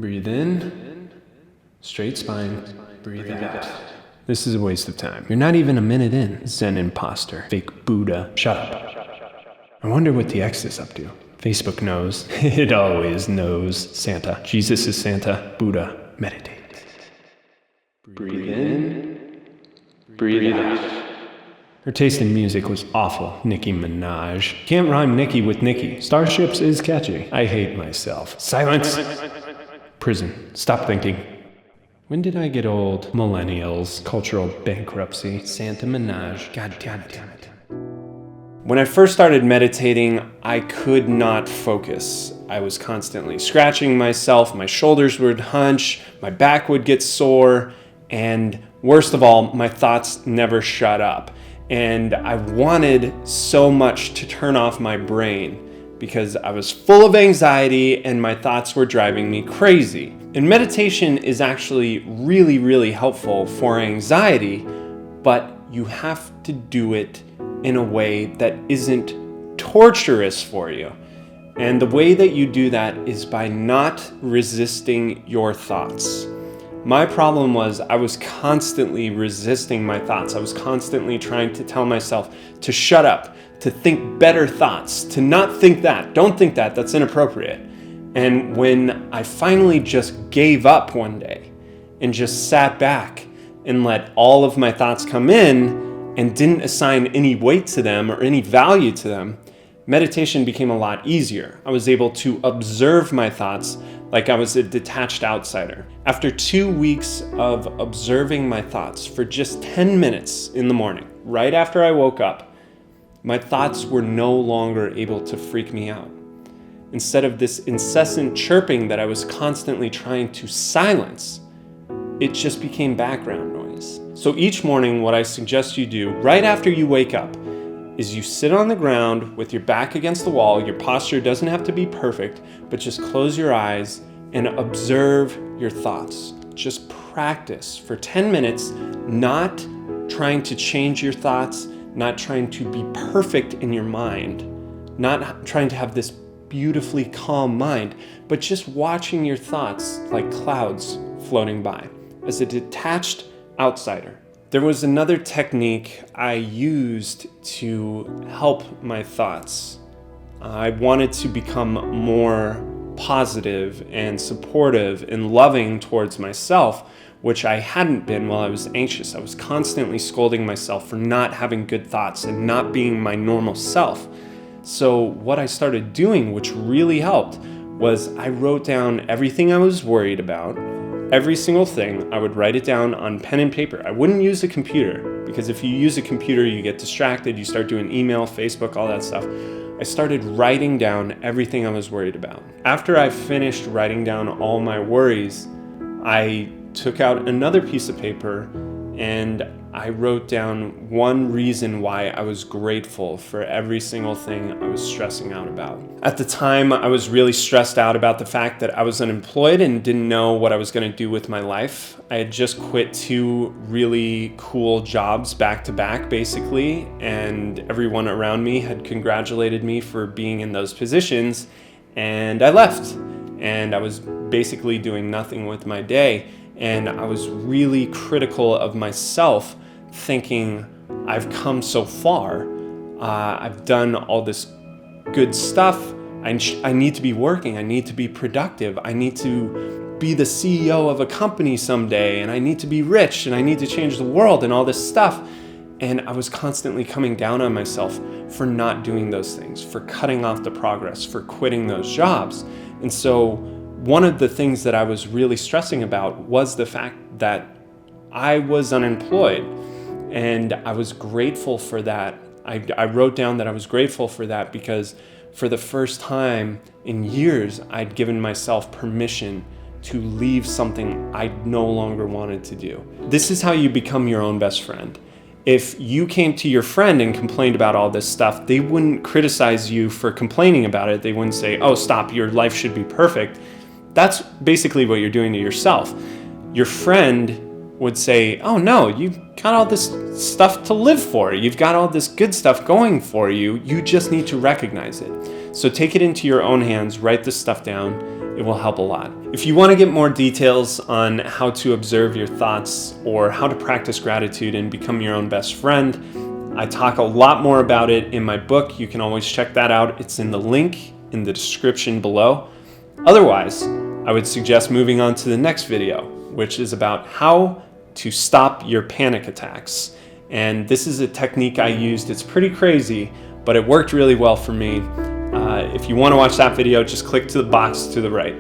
Breathe in, straight spine, breathe out. This is a waste of time. You're not even a minute in, Zen imposter, fake Buddha. Shut up. I wonder what the X is up to. Facebook knows. It always knows. Santa. Jesus is Santa. Buddha. Meditate. Breathe in, breathe out. Her taste in music was awful. Nicki Minaj. Can't rhyme Nicki with Nicki. Starships is catchy. I hate myself. Silence. Prison. Stop thinking. When did I get old? Millennials. Cultural bankruptcy. Santa Minaj. God damn it. When I first started meditating, I could not focus. I was constantly scratching myself. My shoulders would hunch. My back would get sore. And worst of all, my thoughts never shut up. And I wanted so much to turn off my brain because I was full of anxiety and my thoughts were driving me crazy. And meditation is actually really, really helpful for anxiety, but you have to do it in a way that isn't torturous for you. And the way that you do that is by not resisting your thoughts. My problem was I was constantly resisting my thoughts. I was constantly trying to tell myself to shut up, to think better thoughts, to not think that. Don't think that, that's inappropriate. And when I finally just gave up one day and just sat back and let all of my thoughts come in and didn't assign any weight to them or any value to them, meditation became a lot easier. I was able to observe my thoughts like I was a detached outsider. After 2 weeks of observing my thoughts for just 10 minutes in the morning, right after I woke up, my thoughts were no longer able to freak me out. Instead of this incessant chirping that I was constantly trying to silence, it just became background noise. So each morning, what I suggest you do right after you wake up is you sit on the ground with your back against the wall. Your posture doesn't have to be perfect, but just close your eyes and observe your thoughts. Just practice for 10 minutes, not trying to change your thoughts, not trying to be perfect in your mind, not trying to have this beautifully calm mind, but just watching your thoughts like clouds floating by as a detached outsider. There was another technique I used to help my thoughts. I wanted to become more positive and supportive and loving towards myself, which I hadn't been while I was anxious. I was constantly scolding myself for not having good thoughts and not being my normal self. So what I started doing, which really helped, was I wrote down everything I was worried about. Every single thing, I would write it down on pen and paper. I wouldn't use a computer because if you use a computer, you get distracted. You start doing email, Facebook, all that stuff. I started writing down everything I was worried about. After I finished writing down all my worries, I took out another piece of paper and I wrote down one reason why I was grateful for every single thing I was stressing out about. At the time, I was really stressed out about the fact that I was unemployed and didn't know what I was going to do with my life. I had just quit 2 really cool jobs back to back, basically, and everyone around me had congratulated me for being in those positions, and I left. And I was basically doing nothing with my day. And I was really critical of myself, thinking, I've come so far. I've done all this good stuff. I need to be working. I need to be productive. I need to be the CEO of a company someday. And I need to be rich. And I need to change the world and all this stuff. And I was constantly coming down on myself for not doing those things, for cutting off the progress, for quitting those jobs. And so one of the things that I was really stressing about was the fact that I was unemployed, and I was grateful for that. I wrote down that I was grateful for that because for the first time in years, I'd given myself permission to leave something I no longer wanted to do. This is how you become your own best friend. If you came to your friend and complained about all this stuff, they wouldn't criticize you for complaining about it. They wouldn't say, oh, stop, your life should be perfect. That's basically what you're doing to yourself. Your friend would say, oh no, you've got all this stuff to live for. You've got all this good stuff going for you. You just need to recognize it. So take it into your own hands, write this stuff down. It will help a lot. If you want to get more details on how to observe your thoughts or how to practice gratitude and become your own best friend, I talk a lot more about it in my book. You can always check that out. It's in the link in the description below. Otherwise, I would suggest moving on to the next video, which is about how to stop your panic attacks. And this is a technique I used. It's pretty crazy, but it worked really well for me. If you want to watch that video, just click to the box to the right.